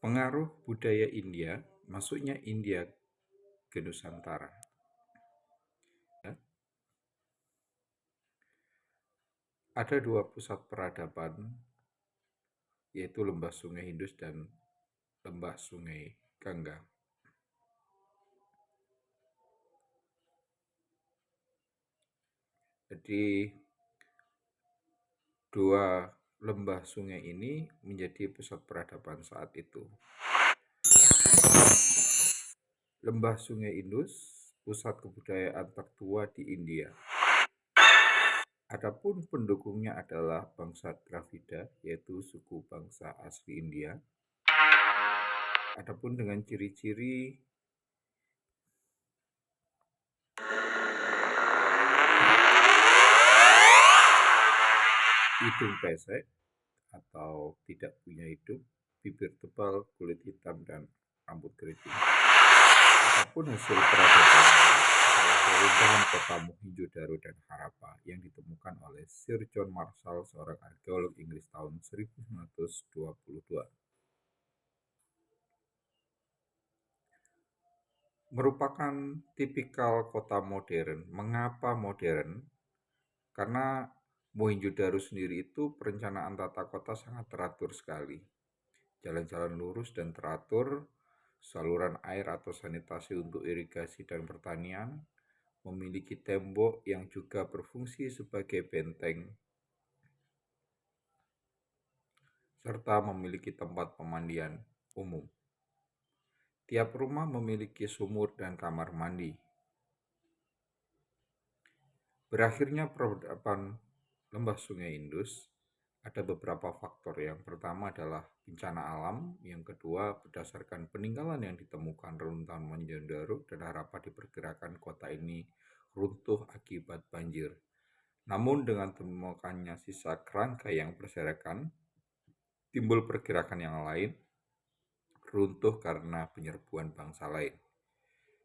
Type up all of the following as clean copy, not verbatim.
Pengaruh budaya India, masuknya India ke Nusantara. Ya, ada dua pusat peradaban, yaitu Lembah Sungai Indus dan Lembah Sungai Gangga. Jadi dua lembah sungai ini menjadi pusat peradaban saat itu. Lembah Sungai Indus, pusat kebudayaan tertua di India. Adapun pendukungnya adalah bangsa Dravida, yaitu suku bangsa asli India. Adapun dengan ciri-ciri hidung pesek atau tidak punya hidung, bibir tebal, kulit hitam, dan rambut keriting. Adapun hasil peradabannya adalah reruntuhan kota Mohenjo-daro dan Harappa yang ditemukan oleh Sir John Marshall, seorang arkeolog Inggris tahun 1922. Merupakan tipikal kota modern. Mengapa modern? Karena Mohenjo-daro sendiri itu perencanaan tata kota sangat teratur sekali. Jalan-jalan lurus dan teratur, saluran air atau sanitasi untuk irigasi dan pertanian, memiliki tembok yang juga berfungsi sebagai benteng, serta memiliki tempat pemandian umum. Tiap rumah memiliki sumur dan kamar mandi. Berakhirnya peradaban Lembah Sungai Indus ada beberapa faktor. Yang pertama adalah bencana alam, yang kedua berdasarkan peninggalan yang ditemukan reruntuhan Mohenjo-daro dan Harappa diperkirakan kota ini runtuh akibat banjir. Namun dengan ditemukannya sisa kerangka yang berserakan, timbul pergerakan yang lain, runtuh karena penyerbuan bangsa lain.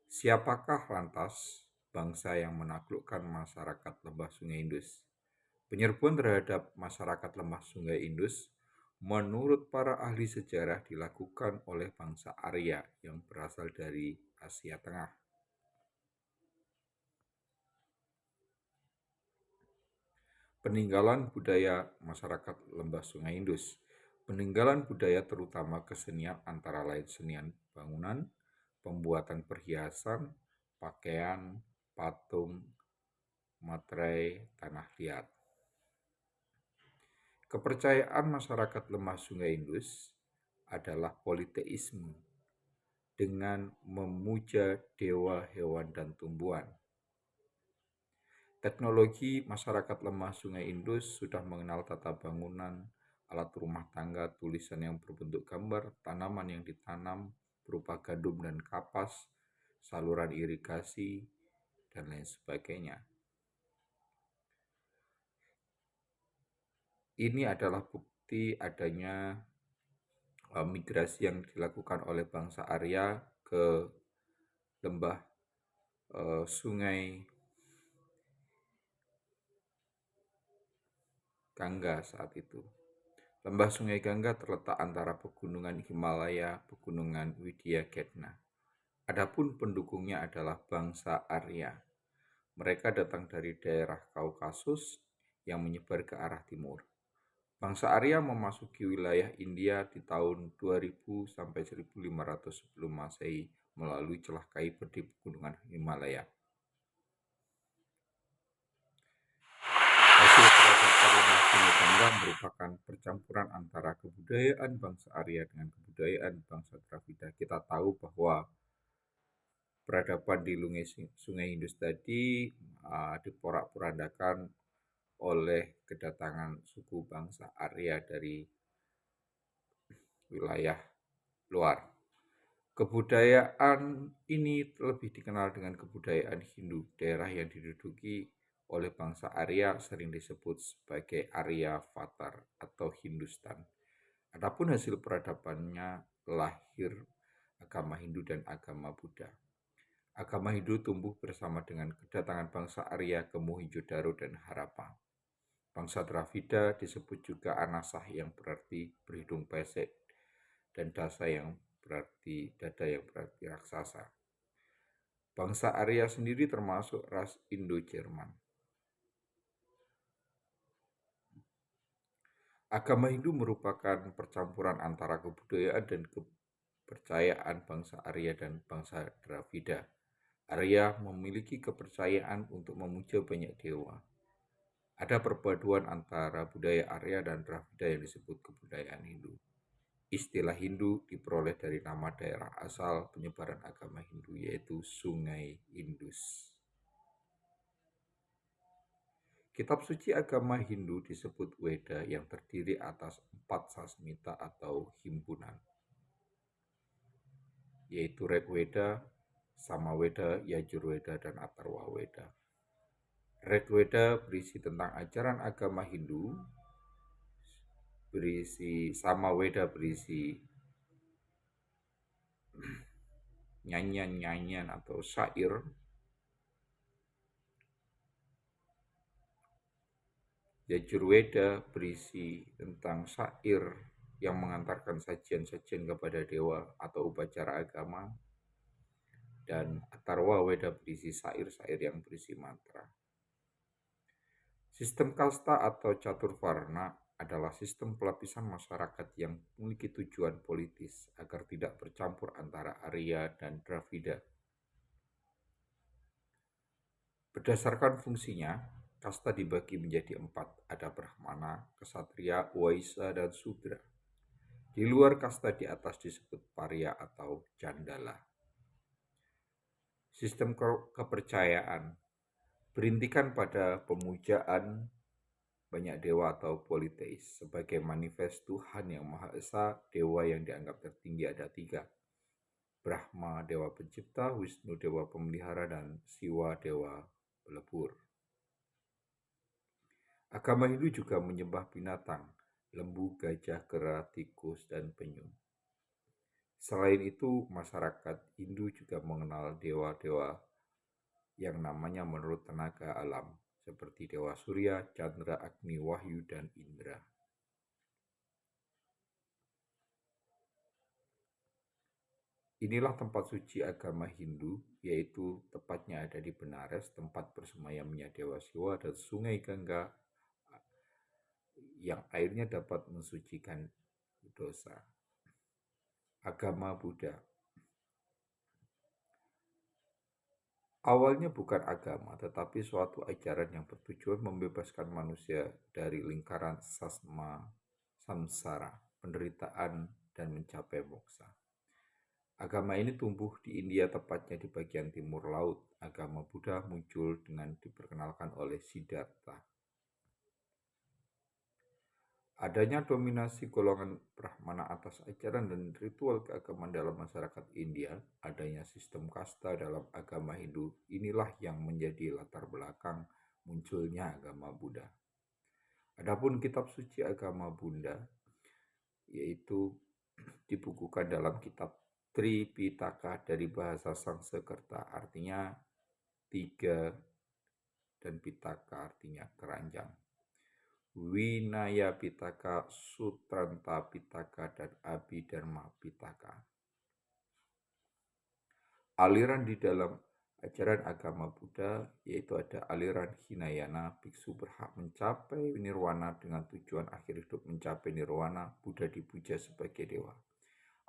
Siapakah lantas bangsa yang menaklukkan masyarakat Lembah Sungai Indus? Penyerbuan terhadap masyarakat Lembah Sungai Indus menurut para ahli sejarah dilakukan oleh bangsa Arya yang berasal dari Asia Tengah. Peninggalan budaya masyarakat Lembah Sungai Indus. Peninggalan budaya terutama kesenian antara lain senian bangunan, pembuatan perhiasan, pakaian, patung, materai, tanah liat. Kepercayaan masyarakat Lembah Sungai Indus adalah politeisme dengan memuja dewa, hewan, dan tumbuhan. Teknologi masyarakat Lembah Sungai Indus sudah mengenal tata bangunan, alat rumah tangga, tulisan yang berbentuk gambar, tanaman yang ditanam berupa gandum dan kapas, saluran irigasi, dan lain sebagainya. Ini adalah bukti adanya migrasi yang dilakukan oleh bangsa Arya ke lembah Sungai Gangga saat itu. Lembah Sungai Gangga terletak antara pegunungan Himalaya, pegunungan Widya Ketna. Adapun pendukungnya adalah bangsa Arya. Mereka datang dari daerah Kaukasus yang menyebar ke arah timur. Bangsa Arya memasuki wilayah India di tahun 2000 sampai 1500 sebelum Masehi melalui celah Khyber di pegunungan Himalaya. Hasil peradaban Lembah Sungai Gangga merupakan percampuran antara kebudayaan bangsa Arya dengan kebudayaan bangsa Dravida. Kita tahu bahwa peradaban di Sungai Indus tadi diporak-porandakan oleh kedatangan suku bangsa Arya dari wilayah luar. Kebudayaan ini lebih dikenal dengan kebudayaan Hindu. Daerah yang diduduki oleh bangsa Arya sering disebut sebagai Arya Vatar atau Hindustan. Adapun hasil peradabannya lahir agama Hindu dan agama Buddha. Agama Hindu tumbuh bersama dengan kedatangan bangsa Arya ke Mohenjo-daro dan Harappa. Bangsa Dravida disebut juga Anasah yang berarti berhidung pesek dan dasa yang berarti dada yang berarti raksasa. Bangsa Arya sendiri termasuk ras Indo-Jerman. Agama Hindu merupakan percampuran antara kebudayaan dan kepercayaan bangsa Arya dan bangsa Dravida. Arya memiliki kepercayaan untuk memuja banyak dewa. Ada perpaduan antara budaya Arya dan Dravida yang disebut kebudayaan Hindu. Istilah Hindu diperoleh dari nama daerah asal penyebaran agama Hindu, yaitu Sungai Indus. Kitab suci agama Hindu disebut Weda yang terdiri atas 4 sasmita atau himpunan, yaitu Rigveda, Samaveda, Yajurveda, dan Atharvaveda. Rigveda berisi tentang ajaran agama Hindu, Samaveda berisi nyanyian-nyanyian atau syair. Yajurveda berisi tentang syair yang mengantarkan sajian-sajian kepada dewa atau upacara agama. Dan Atharvaveda berisi syair-syair yang berisi mantra. Sistem kasta atau caturvarna adalah sistem pelapisan masyarakat yang memiliki tujuan politis agar tidak bercampur antara Arya dan Dravida. Berdasarkan fungsinya, kasta dibagi menjadi 4, ada Brahmana, Ksatria, Waisya, dan Sudra. Di luar kasta di atas disebut Parya atau Candala. Sistem kepercayaan berintikan pada pemujaan banyak dewa atau politeis. Sebagai manifest Tuhan yang Maha Esa, dewa yang dianggap tertinggi ada 3. Brahma, dewa pencipta, Wisnu, dewa pemelihara, dan Siwa, dewa pelebur. Agama Hindu juga menyembah binatang, lembu, gajah, kera, tikus, dan penyu. Selain itu, masyarakat Hindu juga mengenal dewa-dewa yang namanya menurut tenaga alam, seperti Dewa Surya, Chandra, Agni, Wahyu, dan Indra. Inilah tempat suci agama Hindu, yaitu tepatnya ada di Benares, tempat bersemayamnya Dewa Siwa, dan Sungai Gangga yang airnya dapat mensucikan dosa. Agama Buddha awalnya bukan agama, tetapi suatu ajaran yang bertujuan membebaskan manusia dari lingkaran samsara, penderitaan, dan mencapai moksa. Agama ini tumbuh di India, tepatnya di bagian timur laut. Agama Buddha muncul dengan diperkenalkan oleh Siddhartha. Adanya dominasi golongan Brahmana atas ajaran dan ritual keagamaan dalam masyarakat India, adanya sistem kasta dalam agama Hindu, inilah yang menjadi latar belakang munculnya agama Buddha. Adapun kitab suci agama Buddha, yaitu dibukukan dalam kitab Tripitaka dari bahasa Sanskerta, artinya 3, dan Pitaka artinya keranjang. Winaya Pitaka, Sutranta Pitaka, dan Abhidharma Pitaka. Aliran di dalam ajaran agama Buddha yaitu ada aliran Hinayana, biksu berhak mencapai nirwana dengan tujuan akhir hidup mencapai nirwana, Buddha dipuja sebagai dewa.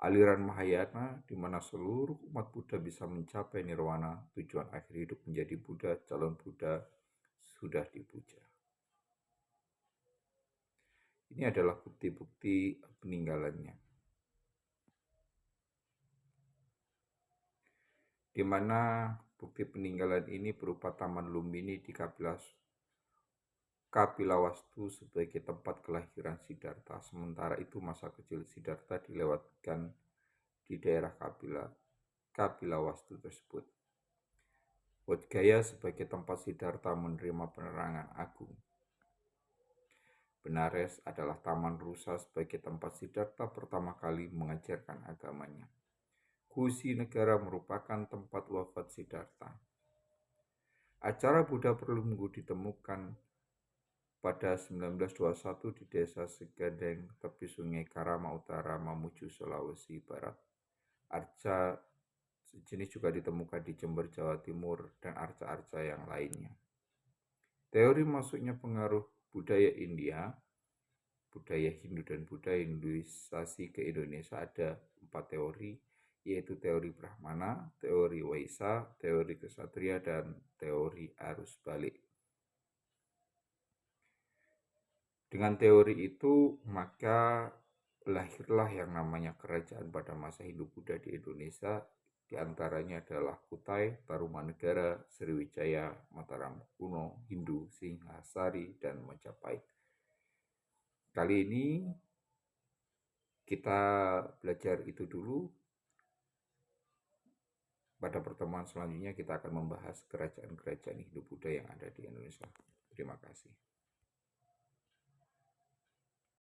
Aliran Mahayana, di mana seluruh umat Buddha bisa mencapai nirwana, tujuan akhir hidup menjadi Buddha, calon Buddha sudah dipuja. Ini adalah bukti-bukti peninggalannya, di mana bukti peninggalan ini berupa Taman Lumbini di Kapilawastu sebagai tempat kelahiran Siddhartha. Sementara itu masa kecil Siddhartha dilewatkan di daerah Kapilawastu tersebut. Bodh Gaya sebagai tempat Siddhartha menerima penerangan agung. Benares adalah Taman Rusa sebagai tempat Siddhartha pertama kali mengajarkan agamanya. Kusinagara merupakan tempat wafat Siddhartha. Acara Buddha Perlunggu ditemukan pada 1921 di desa Segedeng, tepi Sungai Karama Utara, Mamuju, Sulawesi Barat. Arca sejenis juga ditemukan di Jember, Jawa Timur, dan arca-arca yang lainnya. Teori masuknya pengaruh budaya India, budaya Hindu dan budaya Hinduisasi ke Indonesia ada 4 teori, yaitu teori Brahmana, teori Waisa, teori Ksatria, dan teori arus balik. Dengan teori itu, maka lahirlah yang namanya kerajaan pada masa Hindu-Buddha di Indonesia. Di antaranya adalah Kutai, Tarumanegara, Sriwijaya, Mataram Kuno, Hindu, Singhasari, dan Majapahit. Kali ini kita belajar itu dulu. Pada pertemuan selanjutnya kita akan membahas kerajaan-kerajaan Hindu-Buddha yang ada di Indonesia. Terima kasih.